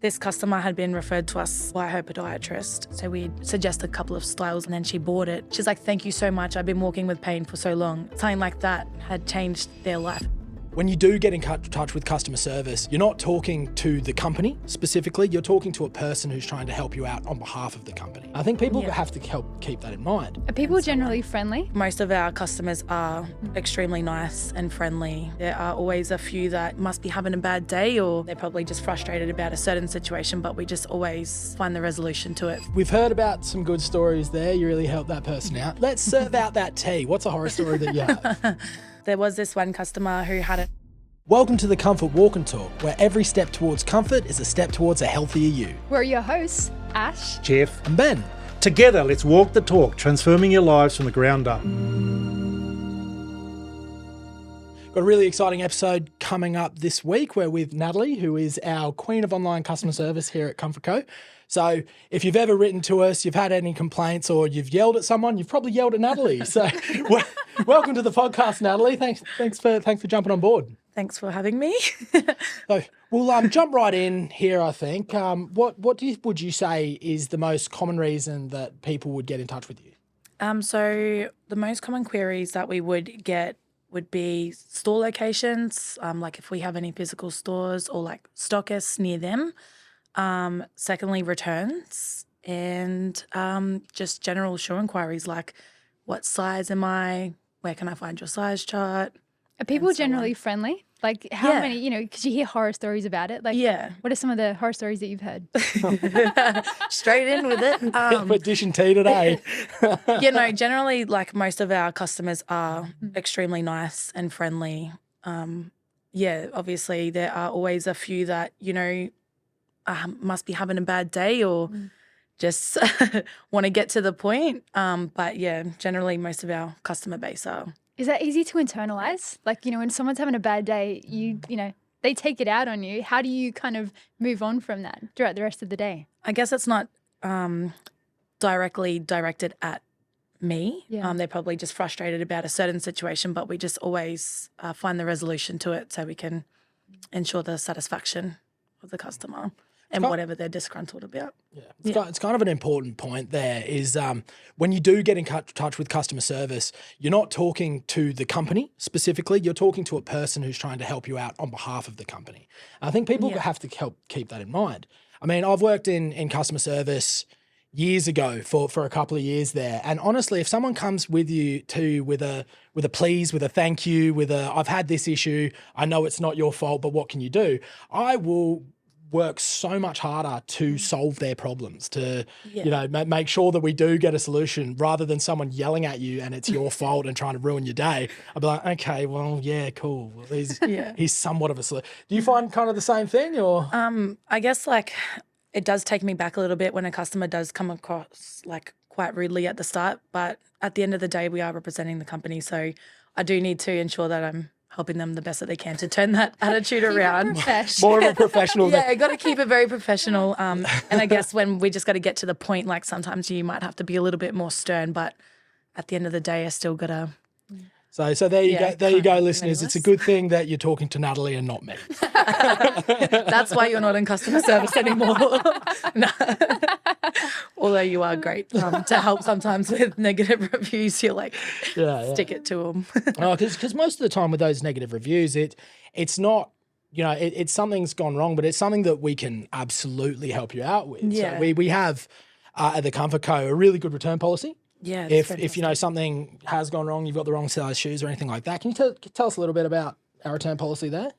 This customer had been referred to us by her podiatrist. So we suggested a couple of styles and then she bought it. She's like, thank you so much. I've been walking with pain for so long. Something like that had changed their life. When you do get in touch with customer service, you're not talking to the company specifically, you're talking to a person who's trying to help you out on behalf of the company. I think people have to help keep that in mind. Are people generally friendly? Most of our customers are extremely nice and friendly. There are always a few that must be having a bad day or they're probably just frustrated about a certain situation, but we just always find the resolution to it. We've heard about some good stories there. You really helped that person out. Let's serve out that tea. What's a horror story that you have? There was this one customer who had it. Welcome to the Comfort Walk and Talk, where every step towards comfort is a step towards a healthier you. We're your hosts, Ash, Jeff, And Ben. together let's walk the talk, transforming your lives from the ground up. Got a really exciting episode coming up this week. We're with Natalie, who is our queen of online customer service here at Comfort Co. So if you've ever written to us, you've had any complaints or you've yelled at someone, you've probably yelled at Natalie. So welcome to the podcast, Natalie. Thanks for jumping on board. Thanks for having me. So we'll jump right in here, I think. What would you say is the most common reason that people would get in touch with you? So the most common queries that we would get would be store locations, like if we have any physical stores or like stockists near them. Secondly, returns and just general shoe inquiries like what size am I? Where can I find your size chart? are people And so generally on. friendly? Like how Yeah. many, because you hear horror stories about it. Like, Yeah. what are some of the horror stories that you've heard? Straight in with it. We're dishing tea today. Generally, like most of our customers are extremely nice and friendly. Obviously there are always a few that, must be having a bad day or just want to get to the point. But yeah, generally most of our customer base are. Is that easy to internalize? Like, when someone's having a bad day, they take it out on you. How do you kind of move on from that throughout the rest of the day? I guess it's not directly directed at me. Yeah. They're probably just frustrated about a certain situation, but we just always find the resolution to it so we can ensure the satisfaction of the customer and whatever they're disgruntled about. Yeah, it's kind of an important point there is when you do get in touch with customer service, you're not talking to the company specifically, you're talking to a person who's trying to help you out on behalf of the company. I think people have to help keep that in mind. I mean, I've worked in customer service years ago for a couple of years there. And honestly, if someone comes with you with a please, with a thank you, with a I've had this issue, I know it's not your fault, but what can you do? I will work so much harder to solve their problems, to make sure that we do get a solution rather than someone yelling at you and it's your fault and trying to ruin your day. I'd be like, okay, well, yeah, cool. Well, he's somewhat of a solution. Do you find kind of the same thing or? I guess like it does take me back a little bit when a customer does come across like quite rudely at the start, but at the end of the day, we are representing the company. So I do need to ensure that I'm helping them the best that they can to turn that attitude around. More of a professional. Yeah, got to keep it very professional. And I guess when we just got to get to the point, like sometimes you might have to be a little bit more stern, but at the end of the day, I still got to. So there you go. There you go, listeners. minimalist. It's a good thing that you're talking to Natalie and not me. That's why you're not in customer service anymore. No. Although you are great to help sometimes with negative reviews, you're like, stick it to them. Because most of the time with those negative reviews, it's not, it's something's gone wrong, but it's something that we can absolutely help you out with. Yeah. So we have at the Comfort Co a really good return policy. Yeah. If something has gone wrong, you've got the wrong size shoes or anything like that. Can you tell us a little bit about our return policy there?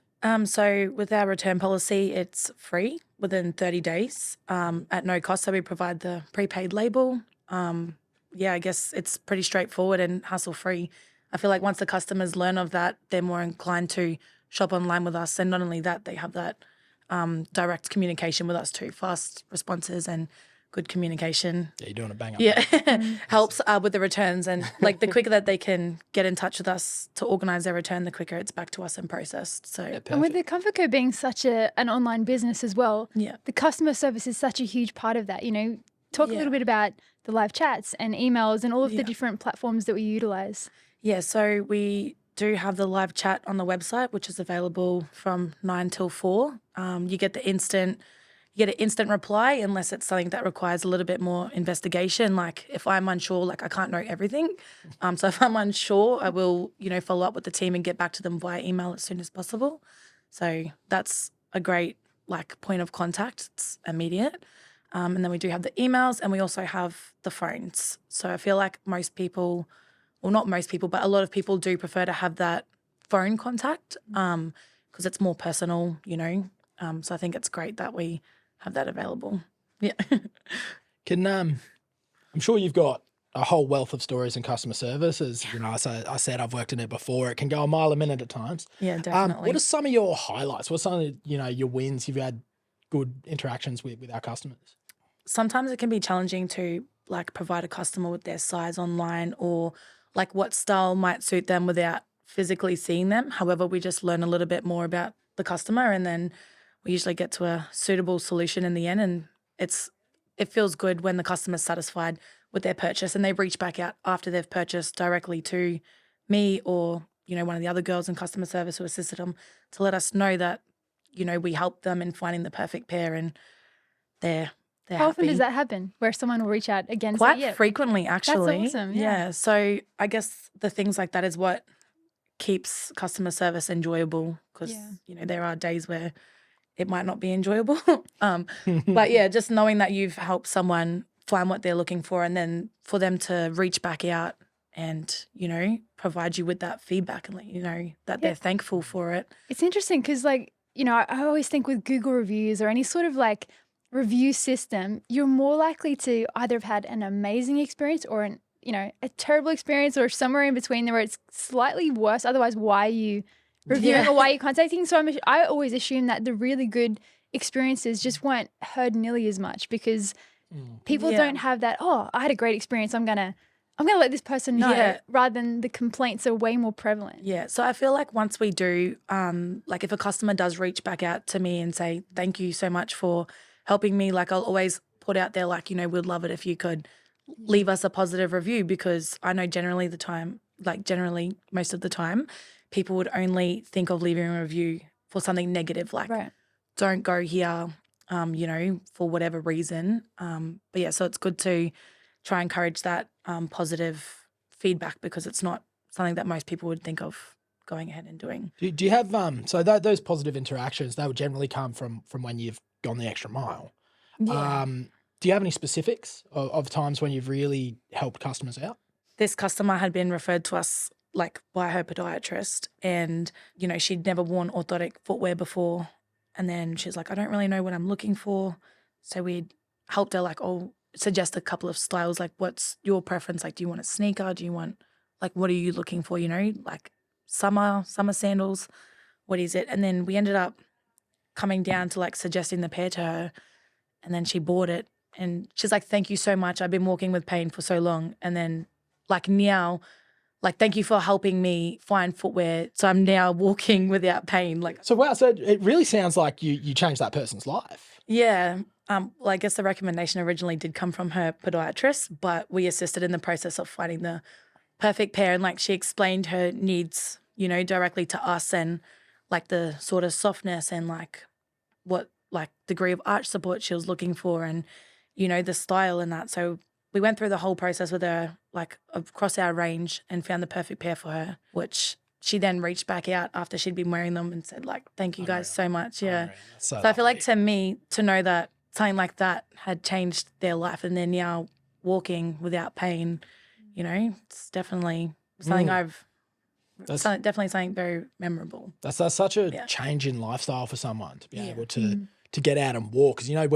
So with our return policy, it's free within 30 days at no cost. So we provide the prepaid label. I guess it's pretty straightforward and hassle-free. I feel like once the customers learn of that, they're more inclined to shop online with us. And not only that, they have that direct communication with us too, fast responses and good communication. Yeah, you're doing a bang up. Yeah, helps with the returns. And like the quicker that they can get in touch with us to organise their return, the quicker it's back to us and processed. So And with the Comfort Co being such an online business as well, the customer service is such a huge part of that. Talk a little bit about the live chats and emails and all of the different platforms that we utilise. Yeah, so we do have the live chat on the website, which is available from 9 till 4. You get the instant you get an instant reply unless it's something that requires a little bit more investigation. Like if I'm unsure, like I can't know everything. So if I'm unsure, I will, follow up with the team and get back to them via email as soon as possible. So that's a great point of contact. It's immediate. And then we do have the emails and we also have the phones. So I feel like most people, well, not most people, but a lot of people do prefer to have that phone contact because it's more personal, So I think it's great that we have that available. Yeah. I'm sure you've got a whole wealth of stories in customer service. As I said, I've worked in it before. It can go a mile a minute at times. Yeah, definitely. What are some of your highlights? What's some of your wins? You've had good interactions with our customers. Sometimes it can be challenging to provide a customer with their size online or what style might suit them without physically seeing them. However, we just learn a little bit more about the customer and then we usually get to a suitable solution in the end, and it feels good when the customer's satisfied with their purchase and they reach back out after they've purchased directly to me or, one of the other girls in customer service who assisted them to let us know that, we helped them in finding the perfect pair and they're How often happy. does that happen where someone will reach out again? Quite say, yeah, frequently, actually. That's awesome. Yeah. So I guess the things like that is what keeps customer service enjoyable because, there are days where it might not be enjoyable. But yeah, just knowing that you've helped someone find what they're looking for and then for them to reach back out and, provide you with that feedback and let you know that they're thankful for it. It's interesting because I always think with Google reviews or any sort of review system, you're more likely to either have had an amazing experience or a terrible experience or somewhere in between there where it's slightly worse. Otherwise, why are you reviewing or why are you contacting? So I always assume that the really good experiences just weren't heard nearly as much because people don't have that, I had a great experience, I'm gonna let this person know, rather than the complaints are way more prevalent. Yeah. So I feel like once we do, if a customer does reach back out to me and say, thank you so much for helping me, I'll always put out there, we'd love it if you could leave us a positive review because I know generally most of the time, people would only think of leaving a review for something negative, don't go here, for whatever reason. But yeah, so it's good to try and encourage that positive feedback because it's not something that most people would think of going ahead and doing. Do you have those positive interactions? They would generally come from when you've gone the extra mile. Yeah. Do you have any specifics of times when you've really helped customers out? This customer had been referred to us by her podiatrist and, she'd never worn orthotic footwear before. And then she's like, I don't really know what I'm looking for. So we helped her suggest a couple of styles. What's your preference? Do you want a sneaker? Do you want, what are you looking for? Summer sandals. What is it? And then we ended up coming down to suggesting the pair to her and then she bought it and she's like, thank you so much. I've been walking with pain for so long. And then now, thank you for helping me find footwear. So I'm now walking without pain. So it really sounds like you changed that person's life. Yeah. I guess the recommendation originally did come from her podiatrist, but we assisted in the process of finding the perfect pair. And she explained her needs, directly to us and the sort of softness and what degree of arch support she was looking for and, the style and that. So we went through the whole process with her, across our range and found the perfect pair for her, which she then reached back out after she'd been wearing them and said, thank you guys so much. Yeah. So I feel to me, to know that something like that had changed their life and they're now walking without pain, it's definitely something definitely something very memorable. That's such a change in lifestyle for someone to be able to get out and walk. Because,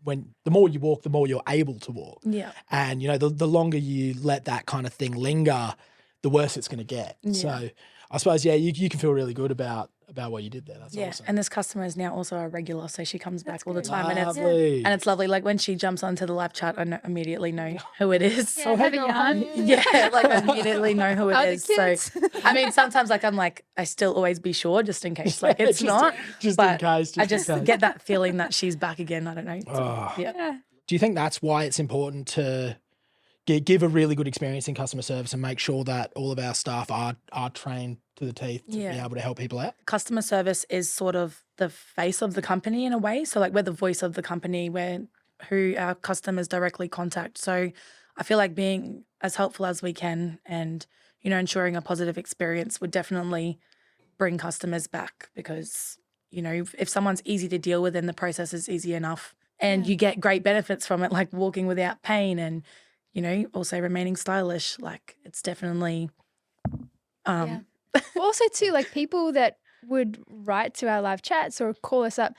when the more you walk, the more you're able to walk. Yeah. And, the longer you let that kind of thing linger, the worse it's going to get. Yeah. So I suppose, you can feel really good about what you did there. That's awesome. And this customer is now also a regular, so she comes back all the time. Lovely. And it's lovely. When she jumps onto the live chat, I immediately know who it is. Yeah, have a yarn. Yeah, I immediately know who it is. So, sometimes I still always be sure just in case. It's not. Just in case. I just get that feeling that she's back again. I don't know. So, Yeah. Do you think that's why it's important to give a really good experience in customer service and make sure that all of our staff are trained to the teeth to be Yeah. able to help people out. Customer service is sort of the face of the company in a way. So like we're the voice of the company, we're who our customers directly contact. So I feel like being as helpful as we can and, ensuring a positive experience would definitely bring customers back because, if someone's easy to deal with, then the process is easy enough and you get great benefits from it, like walking without pain and, also remaining stylish. Like it's definitely, Yeah. Also, too, like people that would write to our live chats or call us up,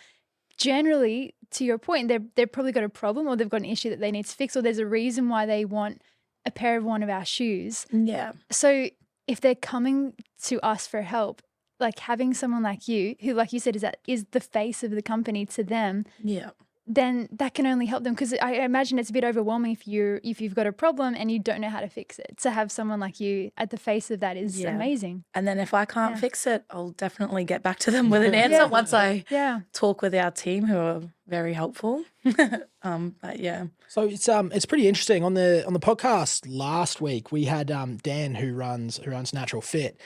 generally, to your point, they've probably got a problem or they've got an issue that they need to fix or there's a reason why they want a pair of one of our shoes. yeah. So if they're coming to us for help, like having someone like you, who, like you said, is the face of the company to them, Yeah. then that can only help them because I imagine it's a bit overwhelming if you've got a problem and you don't know how to fix it. To have someone like you at the face of that is Yeah. amazing. And then if I can't Yeah. fix it, I'll definitely get back to them with an answer Yeah. once I Yeah. talk with our team who are very helpful. But yeah. So it's pretty interesting. On the podcast last week, we had Dan who runs Natural Fit.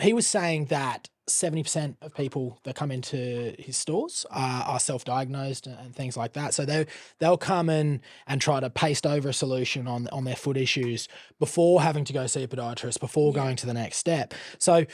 He was saying that 70% of people that come into his stores are self-diagnosed and things like that. So they'll come in and try to paste over a solution on their foot issues before having to go see a podiatrist, before going to the next step. So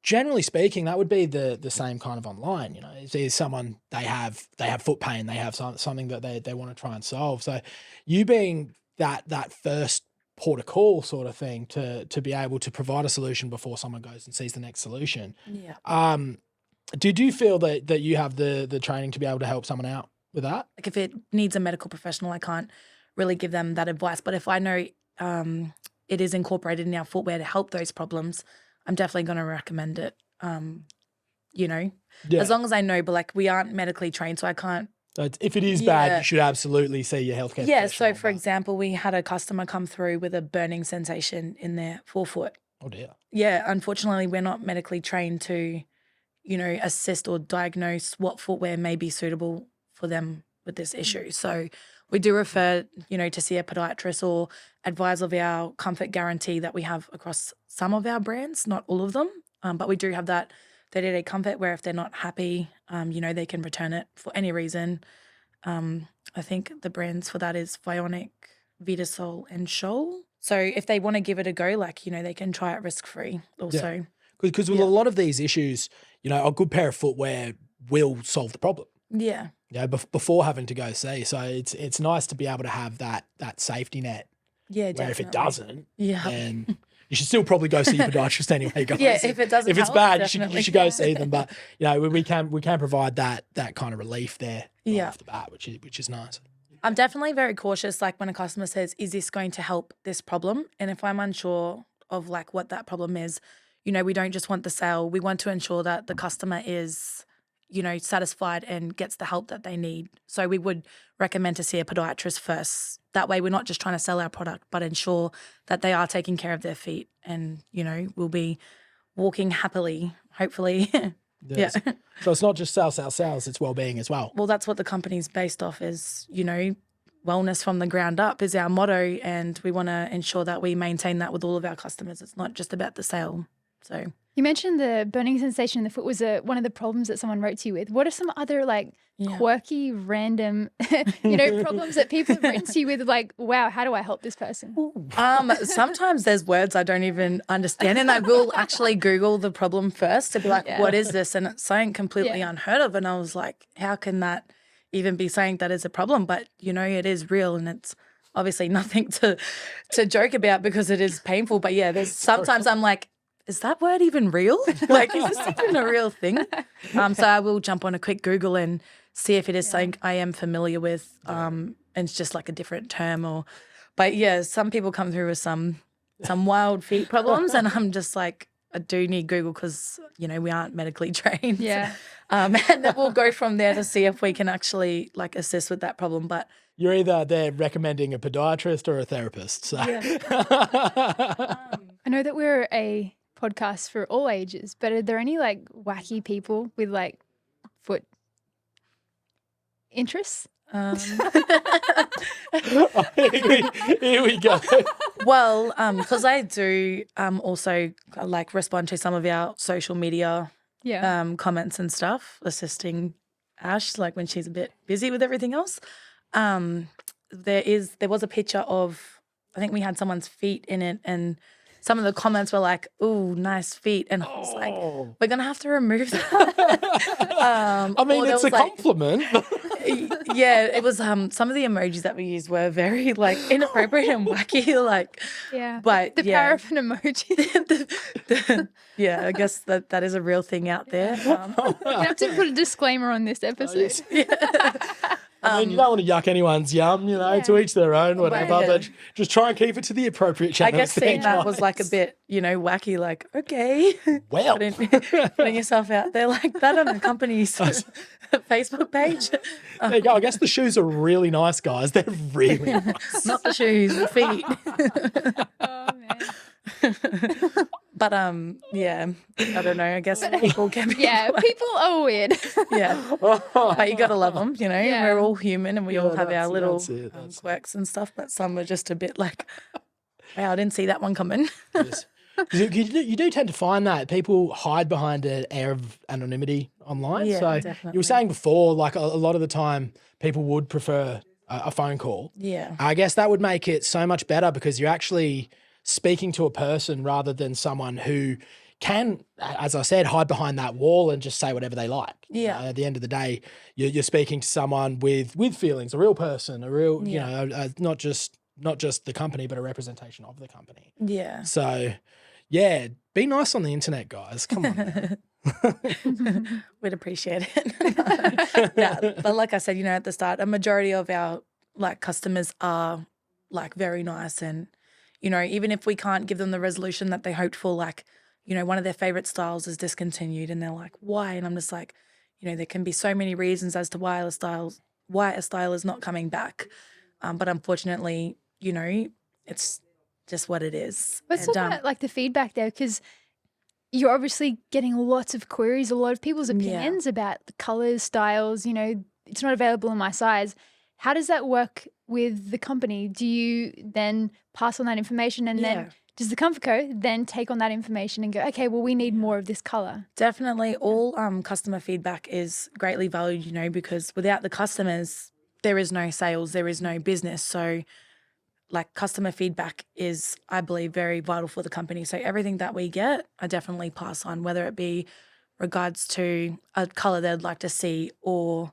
generally speaking, that would be the same kind of online. Is someone they have foot pain, they have something that they want to try and solve. So you being that first port of call sort of thing to be able to provide a solution before someone goes and sees the next solution. Yeah. Did you feel that you have the training to be able to help someone out with that? Like if it needs a medical professional, I can't really give them that advice. But if I know it is incorporated in our footwear to help those problems, I'm definitely going to recommend it. Yeah. As long as I know, but like we aren't medically trained, so I can't. So if it is bad, Yeah. you should absolutely see your healthcare Yeah. professional. So for example, we had a customer come through with a burning sensation in their forefoot. Oh dear. Yeah. Unfortunately, we're not medically trained to, assist or diagnose what footwear may be suitable for them with this issue. So we do refer, to see a podiatrist or advise of our comfort guarantee that we have across some of our brands, not all of them. But we do have that 30-day comfort where if they're not happy, they can return it for any reason. I think the brands for that is Vionic, Vitasol, and Shoal. So if they want to give it a go, they can try it risk-free also. Because with a lot of these issues, a good pair of footwear will solve the problem. Yeah. Before having to go see. So it's nice to be able to have that safety net. Yeah, Where definitely. if it doesn't, Yeah. then you should still probably go see your podiatrist anyway, guys. Yeah, if it doesn't If it's help, bad, definitely. you should go see them. But we can provide that kind of relief there right off the bat, which is nice. I'm definitely very cautious, like when a customer says, is this going to help this problem? And if I'm unsure of like what that problem is, we don't just want the sale. We want to ensure that the customer is, satisfied and gets the help that they need. So we would recommend to see a podiatrist first. That way we're not just trying to sell our product, but ensure that they are taking care of their feet and, we'll be walking happily, hopefully. Yes. Yeah. So it's not just sales, it's well-being as well. Well, that's what the company's based off is, wellness from the ground up is our motto, and we want to ensure that we maintain that with all of our customers. It's not just about the sale. So You mentioned the burning sensation in the foot was one of the problems that someone wrote to you with. What are some other quirky, random, problems that people have written to you with? Like, wow, how do I help this person? sometimes there's words I don't even understand, and I will actually Google the problem first to be like, what is this? And it's something completely unheard of. And I was like, how can that even be saying that is a problem? But, it is real, and it's obviously nothing to joke about because it is painful. But yeah, there's sometimes I'm like, is that word even real? Like, is this even a real thing? So I will jump on a quick Google and see if it is something I am familiar with. And it's just like a different term but yeah, some people come through with some wild feet problems, and I'm just like, I do need Google because, we aren't medically trained. Yeah. And then we'll go from there to see if we can actually assist with that problem. But You're either there recommending a podiatrist or a therapist. So. I know that we're a podcast for all ages, but are there any wacky people with foot interests? Here we go. Well, because I do also like respond to some of our social media Yeah. comments and stuff, assisting Ash like when she's a bit busy with everything else. There was a picture of, I think we had someone's feet in it, and some of the comments were like, "Ooh, nice feet," and I was like, "We're gonna have to remove that." I mean, or there it's a was, like, compliment. Yeah, it was some of the emojis that we used were very like inappropriate and wacky, like, Yeah. but The yeah. power of an emoji. Yeah, I guess that is a real thing out there. You have to put a disclaimer on this episode. I mean, you don't want to yuck anyone's yum, to each their own, whatever, yeah. but just try and keep it to the appropriate I channels. guess seeing that was like a bit, wacky, like, okay. Well. Putting yourself out there like that on a company's Facebook page. There you go. I guess the shoes are really nice, guys. They're really nice. Not the shoes, the feet. Oh, man. But yeah, I don't know. I guess people can be Yeah, people are weird. yeah. But you gotta love them, Yeah. We're all human and we all have our little that's it, that's it. quirks and stuff. But some are just a bit like, wow, I didn't see that one coming. Yes. 'Cause you do tend to find that people hide behind an air of anonymity online. Yeah, so you definitely. were saying before, like a lot of the time, people would prefer a phone call. Yeah. I guess that would make it so much better because you're actually speaking to a person rather than someone who can, as I said, hide behind that wall and just say whatever they like. Yeah. At the end of the day, you're speaking to someone with feelings, a real person, a real, not just the company, but a representation of the company. Yeah. So, yeah, be nice on the internet, guys. Come on. We'd appreciate it. Yeah, but like I said, at the start, a majority of our like customers are like very nice, and even if we can't give them the resolution that they hoped for, like one of their favorite styles is discontinued, and they're like, why? And I'm just like, there can be so many reasons as to why a style is not coming back, but unfortunately, it's just what it is. Let's And, talk about like the feedback there, because you're obviously getting lots of queries, a lot of people's opinions about the colors, styles, it's not available in my size. How does that work with the company? Do you then pass on that information and then does the Comfort Co. then take on that information and go, okay, well, we need more of this color? Definitely all customer feedback is greatly valued, because without the customers, there is no sales, there is no business. So like customer feedback is, I believe, very vital for the company. So everything that we get, I definitely pass on, whether it be regards to a color they'd like to see or,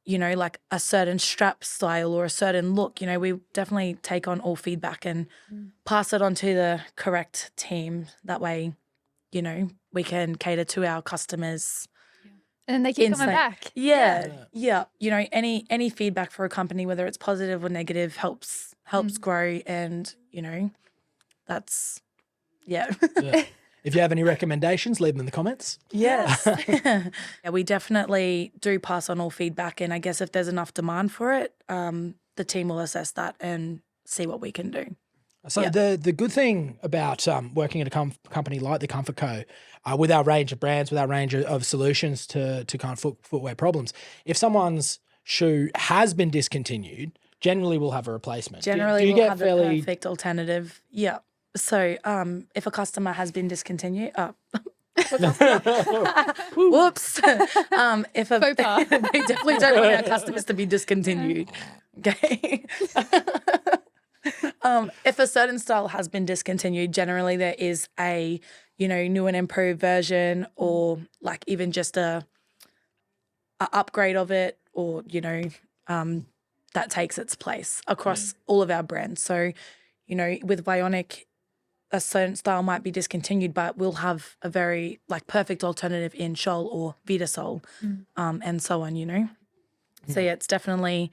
like a certain strap style or a certain look. We definitely take on all feedback and pass it on to the correct team. That way, we can cater to our customers. And then they keep coming Insane. back. Yeah. Any feedback for a company, whether it's positive or negative, helps grow, and that's Yeah. If you have any recommendations, leave them in the comments. yes. Yeah, we definitely do pass on all feedback, and I guess if there's enough demand for it, the team will assess that and see what we can do. So the good thing about working at a company like the Comfort Co. With our range of brands, with our range of solutions to kind of footwear problems, if someone's shoe has been discontinued, generally we'll have a replapement. Generally, do you we'll get have fairly a perfect alternative. Yeah. So if a customer has been discontinued, whoops. If a, Faux pas. we definitely don't want our customers to be discontinued. Okay. If a certain style has been discontinued, generally there is a, new and improved version, or like even just a upgrade of it, or, that takes its place across all of our brands. So, with Bionic, a certain style might be discontinued, but we'll have a very like perfect alternative in Shoal or Vita Sole, and so on, So yeah, it's definitely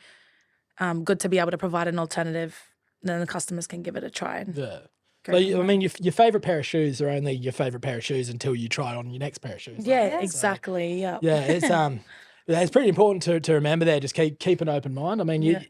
good to be able to provide an alternative. Then the customers can give it a try. And Yeah. go So, from I there. mean, your favorite pair of shoes are only your favorite pair of shoes until you try on your next pair of shoes. Yeah, exactly. Yeah. Yeah, it's pretty important to remember there. Just keep an open mind. I mean,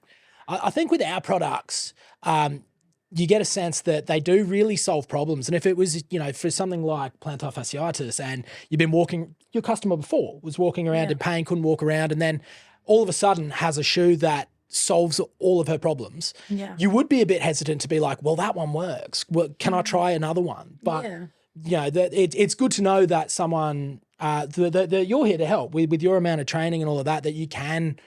I think with our products, you get a sense that they do really solve problems. And if it was, for something like plantar fasciitis, and you've been walking, your customer before was walking around in pain, couldn't walk around, and then all of a sudden has a shoe that solves all of her problems, Yeah. you would be a bit hesitant to be like, well, that one works. Well, can I try another one? But Yeah. you know, that it's good to know that someone that you're here to help with your amount of training and all of that, that you can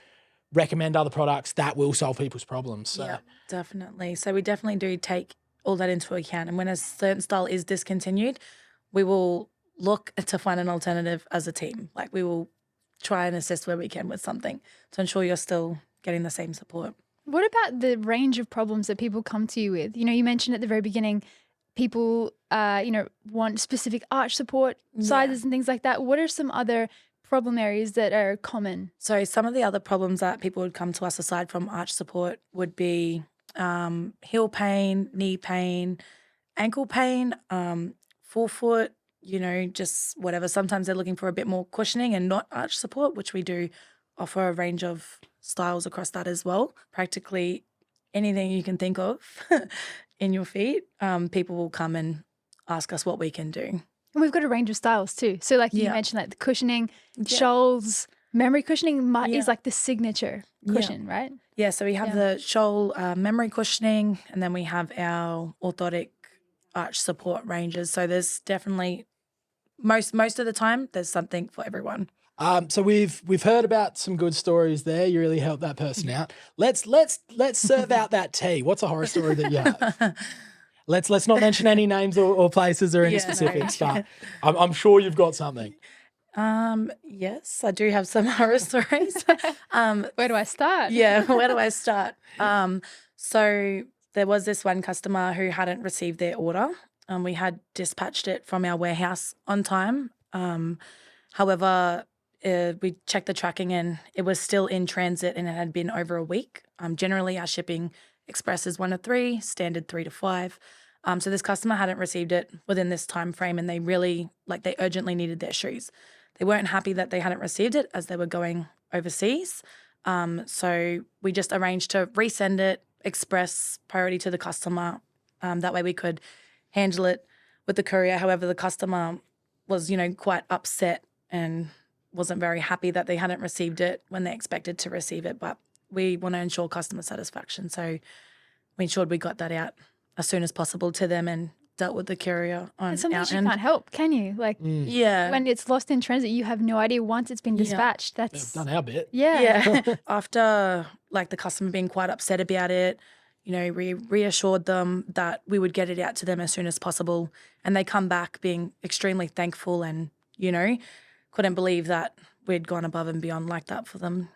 recommend other products that will solve people's problems. So Yeah, definitely. So we definitely do take all that into account. And when a certain style is discontinued, we will look to find an alternative as a team. Like we will try and assist where we can with something to ensure you're still getting the same support. What about the range of problems that people come to you with? You know, you mentioned at the very beginning, people, want specific arch support sizes and things like that. What are some other problem areas that are common? So some of the other problems that people would come to us aside from arch support would be heel pain, knee pain, ankle pain, forefoot, just whatever. Sometimes they're looking for a bit more cushioning and not arch support, which we do offer a range of styles across that as well. Practically anything you can think of in your feet, people will come and ask us what we can do. And we've got a range of styles too. So like you Yeah. mentioned, like the cushioning, shoals, memory cushioning is like the signature cushion, right? Yeah, so we have the shoal memory cushioning, and then we have our orthotic arch support ranges. So there's definitely most of the time there's something for everyone. So we've heard about some good stories there. You really helped that person out. Let's serve out that tea. What's a horror story that you have? Let's not mention any names or places or any Yeah, specifics, but I'm sure you've got something. Yes, I do have some horror stories. Where do I start? Yeah, where do I start? So there was this one customer who hadn't received their order. We had dispatched it from our warehouse on time. However, we checked the tracking and it was still in transit and it had been over a week. Generally, our shipping express is 1 to 3, standard 3 to 5. So this customer hadn't received it within this time frame, and they really, they urgently needed their shoes. They weren't happy that they hadn't received it as they were going overseas. So we just arranged to resend it, express priority to the customer. That way we could handle it with the courier. However, the customer was, quite upset and wasn't very happy that they hadn't received it when they expected to receive it. But we want to ensure customer satisfaction. So we ensured we got that out as soon as possible to them and dealt with the courier on And sometimes our you end. can't help, can you? Like Yeah. when it's lost in transit, you have no idea once it's been dispatched. We've That's done our bit. yeah. After the customer being quite upset about it, we reassured them that we would get it out to them as soon as possible. And they come back being extremely thankful and, couldn't believe that we'd gone above and beyond like that for them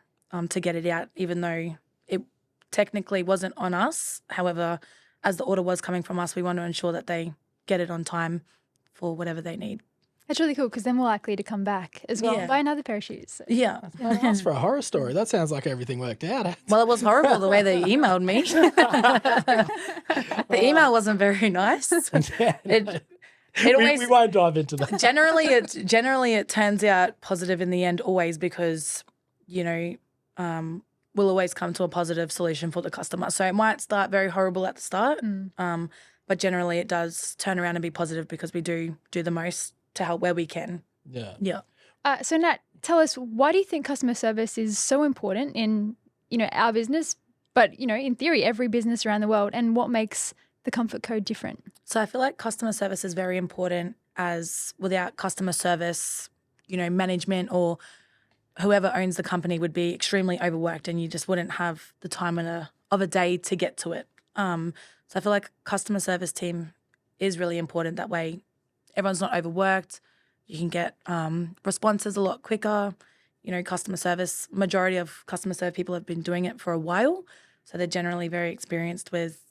to get it out, even though it technically wasn't on us. However, as the order was coming from us, we want to ensure that they get it on time for whatever they need. That's really cool because they're more likely to come back as well and Yeah. buy another pair of shoes. So. Yeah. That's for a horror story. That sounds like everything worked out. Well, it was horrible the way they emailed me. The email wasn't very nice. It always we won't dive into that. generally it turns out positive in the end always because we'll always come to a positive solution for the customer. So it might start very horrible at the start, but generally it does turn around and be positive because we do the most to help where we can. Yeah. Yeah. So Nat, tell us, why do you think customer service is so important in, our business, but, in theory, every business around the world, and what makes the Comfort Code different? So I feel like customer service is very important, as without customer service, management or whoever owns the company would be extremely overworked and you just wouldn't have the time of a day to get to it. So I feel like customer service team is really important. That way everyone's not overworked. You can get responses a lot quicker. Customer service, majority of customer service people have been doing it for a while. So they're generally very experienced with,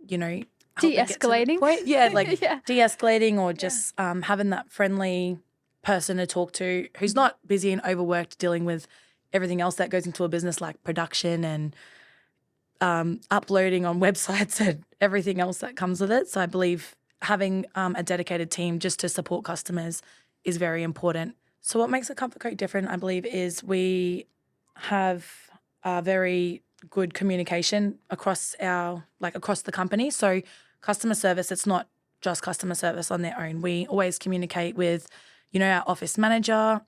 helping get to the De-escalating? point. Yeah, Yeah. de-escalating or just having that friendly person to talk to who's not busy and overworked dealing with everything else that goes into a business like production and uploading on websites and everything else that comes with it. So I believe having a dedicated team just to support customers is very important. So what makes a Comfort Code different, I believe, is we have a very good communication across the company. So customer service, it's not just customer service on their own. We always communicate with, our office manager.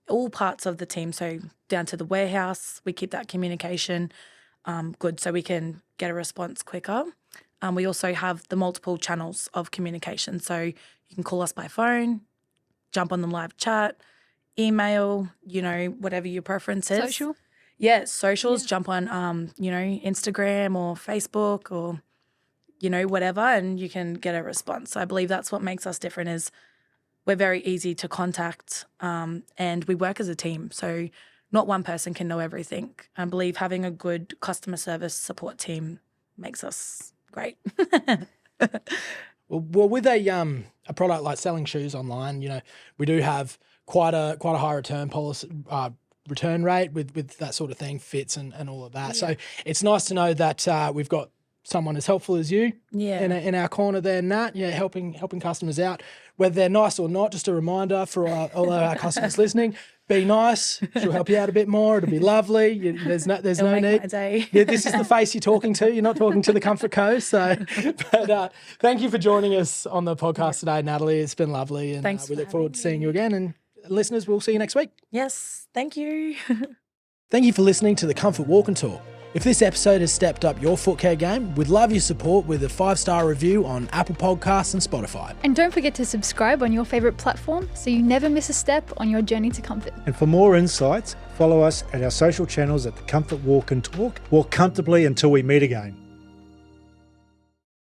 all parts of the team. So down to the warehouse, we keep that communication good so we can get a response quicker. We also have the multiple channels of communication. So you can call us by phone, jump on the live chat, email, whatever your preference is. Social? Yeah, socials, jump on, Instagram or Facebook or, whatever, and you can get a response. I believe that's what makes us different is we're very easy to contact and we work as a team. So not one person can know everything. I believe having a good customer service support team makes us great. Well, with a product like selling shoes online, we do have quite a high return policy, return rate with that sort of thing, fits and all of that. Yeah. So it's nice to know that we've got someone as helpful as you in our corner there, Nat, helping customers out, whether they're nice or not. Just a reminder for all of our customers listening, be nice. She'll help you out a bit more. It'll be lovely. There's no need. My day. Yeah, this is the face you're talking to. You're not talking to the Comfort Co. So, but thank you for joining us on the podcast today, Natalie. It's been lovely, and Thanks we look forward to seeing you again. And listeners, we'll see you next week. Yes, thank you. Thank you for listening to the Comfort Walk and Talk. If this episode has stepped up your foot care game, we'd love your support with a 5-star review on Apple Podcasts and Spotify. And don't forget to subscribe on your favourite platform so you never miss a step on your journey to comfort. And for more insights, follow us at our social channels at the Comfort Walk and Talk. Walk comfortably until we meet again.